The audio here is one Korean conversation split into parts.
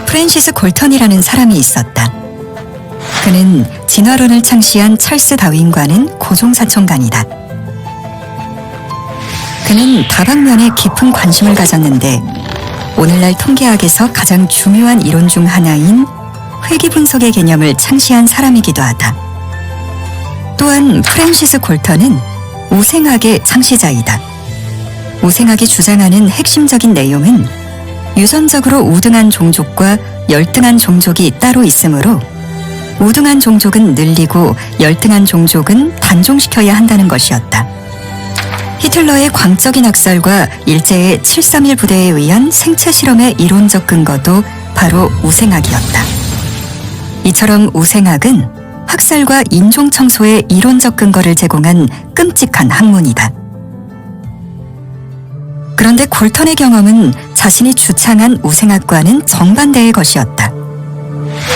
프랜시스 골턴이라는 사람이 있었다. 그는 진화론을 창시한 찰스 다윈과는 고종사촌간이다. 그는 다방면에 깊은 관심을 가졌는데 오늘날 통계학에서 가장 중요한 이론 중 하나인 회귀 분석의 개념을 창시한 사람이기도 하다. 또한 프랜시스 골턴은 우생학의 창시자이다. 우생학이 주장하는 핵심적인 내용은 유전적으로 우등한 종족과 열등한 종족이 따로 있으므로 우등한 종족은 늘리고 열등한 종족은 단종시켜야 한다는 것이었다. 히틀러의 광적인 학살과 일제의 7.3.1 부대에 의한 생체 실험의 이론적 근거도 바로 우생학이었다. 이처럼 우생학은 학살과 인종 청소의 이론적 근거를 제공한 끔찍한 학문이다. 그런데 골턴의 경험은 자신이 주창한 우생학과는 정반대의 것이었다.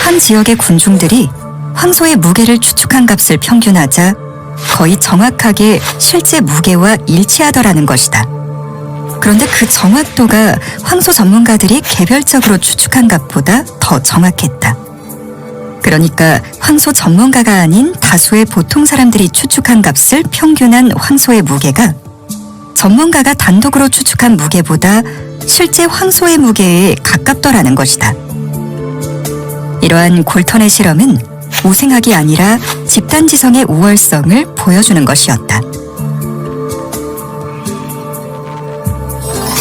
한 지역의 군중들이 황소의 무게를 추측한 값을 평균하자 거의 정확하게 실제 무게와 일치하더라는 것이다. 그런데 그 정확도가 황소 전문가들이 개별적으로 추측한 값보다 더 정확했다. 그러니까 황소 전문가가 아닌 다수의 보통 사람들이 추측한 값을 평균한 황소의 무게가 전문가가 단독으로 추측한 무게보다 실제 황소의 무게에 가깝더라는 것이다. 이러한 골턴의 실험은 우생학이 아니라 집단지성의 우월성을 보여주는 것이었다.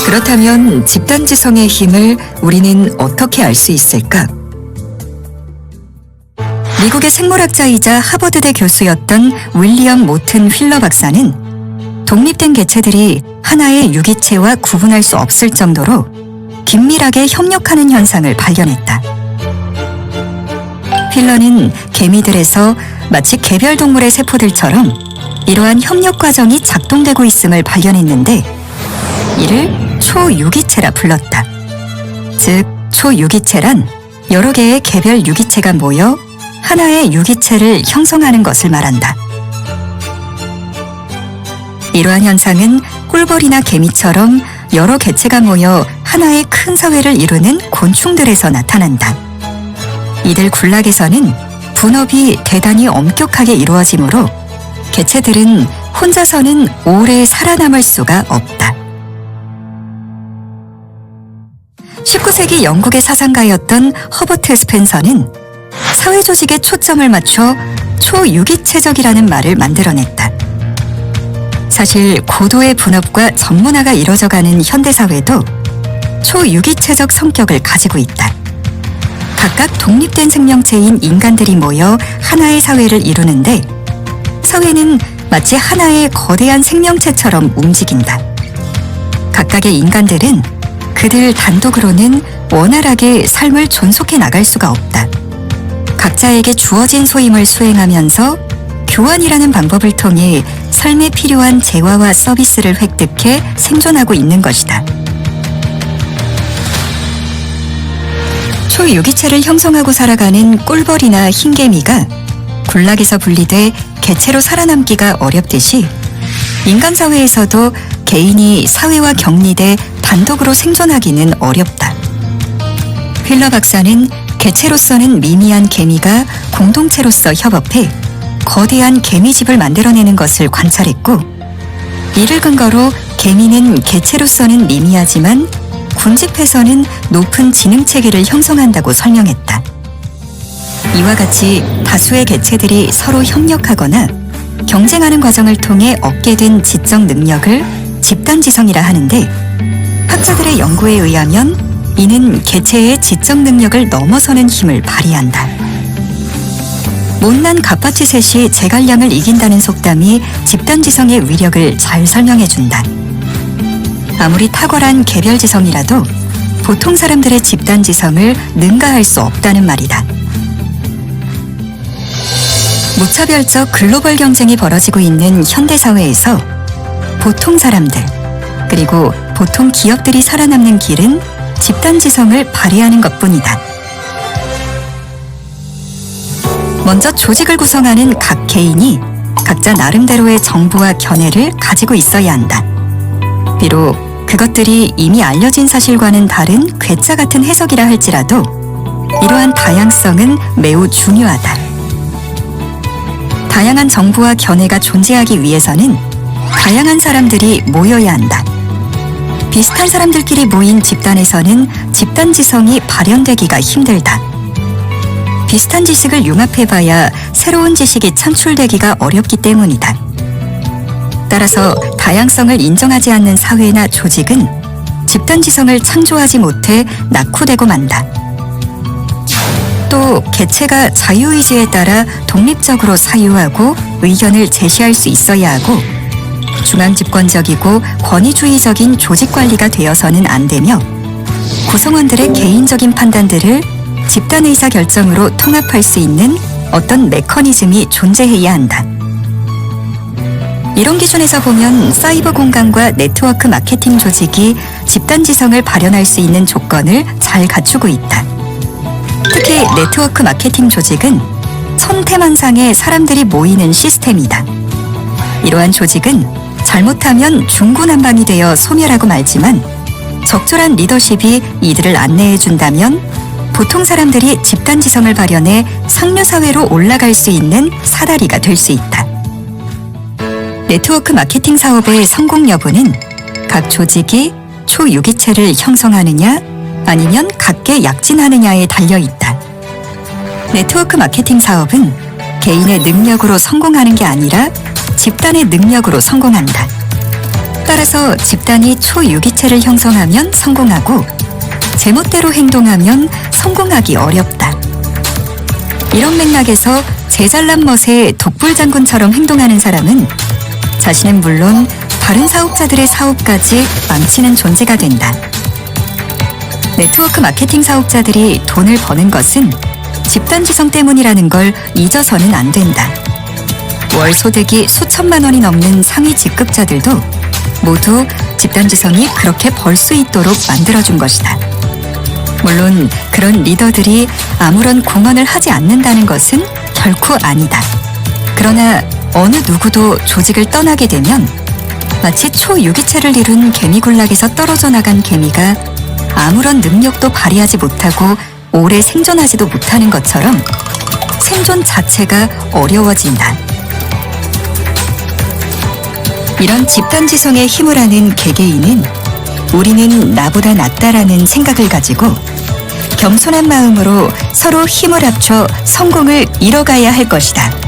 그렇다면 집단지성의 힘을 우리는 어떻게 알 수 있을까? 미국의 생물학자이자 하버드대 교수였던 윌리엄 모튼 휠러 박사는 독립된 개체들이 하나의 유기체와 구분할 수 없을 정도로 긴밀하게 협력하는 현상을 발견했다. 휠러는 개미들에서 마치 개별 동물의 세포들처럼 이러한 협력 과정이 작동되고 있음을 발견했는데 이를 초유기체라 불렀다. 즉, 초유기체란 여러 개의 개별 유기체가 모여 하나의 유기체를 형성하는 것을 말한다. 이러한 현상은 꿀벌이나 개미처럼 여러 개체가 모여 하나의 큰 사회를 이루는 곤충들에서 나타난다. 이들 군락에서는 분업이 대단히 엄격하게 이루어지므로 개체들은 혼자서는 오래 살아남을 수가 없다. 19세기 영국의 사상가였던 허버트 스펜서는 사회 조직에 초점을 맞춰 초유기체적이라는 말을 만들어냈다. 사실 고도의 분업과 전문화가 이뤄져가는 현대사회도 초유기체적 성격을 가지고 있다. 각각 독립된 생명체인 인간들이 모여 하나의 사회를 이루는데 사회는 마치 하나의 거대한 생명체처럼 움직인다. 각각의 인간들은 그들 단독으로는 원활하게 삶을 존속해 나갈 수가 없다. 각자에게 주어진 소임을 수행하면서 교환이라는 방법을 통해 삶에 필요한 재화와 서비스를 획득해 생존하고 있는 것이다. 초유기체를 형성하고 살아가는 꿀벌이나 흰개미가 군락에서 분리돼 개체로 살아남기가 어렵듯이 인간 사회에서도 개인이 사회와 격리돼 단독으로 생존하기는 어렵다. 휠러 박사는 개체로서는 미미한 개미가 공동체로서 협업해 거대한 개미집을 만들어내는 것을 관찰했고 이를 근거로 개미는 개체로서는 미미하지만 군집에서는 높은 지능체계를 형성한다고 설명했다. 이와 같이 다수의 개체들이 서로 협력하거나 경쟁하는 과정을 통해 얻게 된 지적 능력을 집단지성이라 하는데 학자들의 연구에 의하면 이는 개체의 지적 능력을 넘어서는 힘을 발휘한다. 못난 갑바치셋이 제갈량을 이긴다는 속담이 집단지성의 위력을 잘 설명해준다. 아무리 탁월한 개별지성이라도 보통 사람들의 집단지성을 능가할 수 없다는 말이다. 무차별적 글로벌 경쟁이 벌어지고 있는 현대사회에서 보통 사람들, 그리고 보통 기업들이 살아남는 길은 집단지성을 발휘하는 것뿐이다. 먼저 조직을 구성하는 각 개인이 각자 나름대로의 정보와 견해를 가지고 있어야 한다. 비록 그것들이 이미 알려진 사실과는 다른 괴짜 같은 해석이라 할지라도 이러한 다양성은 매우 중요하다. 다양한 정보와 견해가 존재하기 위해서는 다양한 사람들이 모여야 한다. 비슷한 사람들끼리 모인 집단에서는 집단지성이 발현되기가 힘들다. 비슷한 지식을 융합해봐야 새로운 지식이 창출되기가 어렵기 때문이다. 따라서 다양성을 인정하지 않는 사회나 조직은 집단지성을 창조하지 못해 낙후되고 만다. 또 개체가 자유의지에 따라 독립적으로 사유하고 의견을 제시할 수 있어야 하고 중앙집권적이고 권위주의적인 조직관리가 되어서는 안 되며 구성원들의 개인적인 판단들을 집단 의사결정으로 통합할 수 있는 어떤 메커니즘이 존재해야 한다. 이런 기준에서 보면 사이버 공간과 네트워크 마케팅 조직이 집단지성을 발현할 수 있는 조건을 잘 갖추고 있다. 특히 네트워크 마케팅 조직은 천태만상의 사람들이 모이는 시스템이다. 이러한 조직은 잘못하면 중구난방이 되어 소멸하고 말지만 적절한 리더십이 이들을 안내해준다면 보통 사람들이 집단지성을 발현해 상류사회로 올라갈 수 있는 사다리가 될 수 있다. 네트워크 마케팅 사업의 성공 여부는 각 조직이 초유기체를 형성하느냐 아니면 각계 약진하느냐에 달려있다. 네트워크 마케팅 사업은 개인의 능력으로 성공하는 게 아니라 집단의 능력으로 성공한다. 따라서 집단이 초유기체를 형성하면 성공하고 제멋대로 행동하면 성공하기 어렵다. 이런 맥락에서 제잘난 멋의 독불장군처럼 행동하는 사람은 자신은 물론 다른 사업자들의 사업까지 망치는 존재가 된다. 네트워크 마케팅 사업자들이 돈을 버는 것은 집단지성 때문이라는 걸 잊어서는 안 된다. 월 소득이 수천만 원이 넘는 상위 직급자들도 모두 집단지성이 그렇게 벌 수 있도록 만들어준 것이다. 물론 그런 리더들이 아무런 공헌을 하지 않는다는 것은 결코 아니다. 그러나 어느 누구도 조직을 떠나게 되면 마치 초유기체를 이룬 개미군락에서 떨어져 나간 개미가 아무런 능력도 발휘하지 못하고 오래 생존하지도 못하는 것처럼 생존 자체가 어려워진다. 이런 집단지성의 힘을 아는 개개인은 우리는 나보다 낫다라는 생각을 가지고 겸손한 마음으로 서로 힘을 합쳐 성공을 이뤄가야 할 것이다.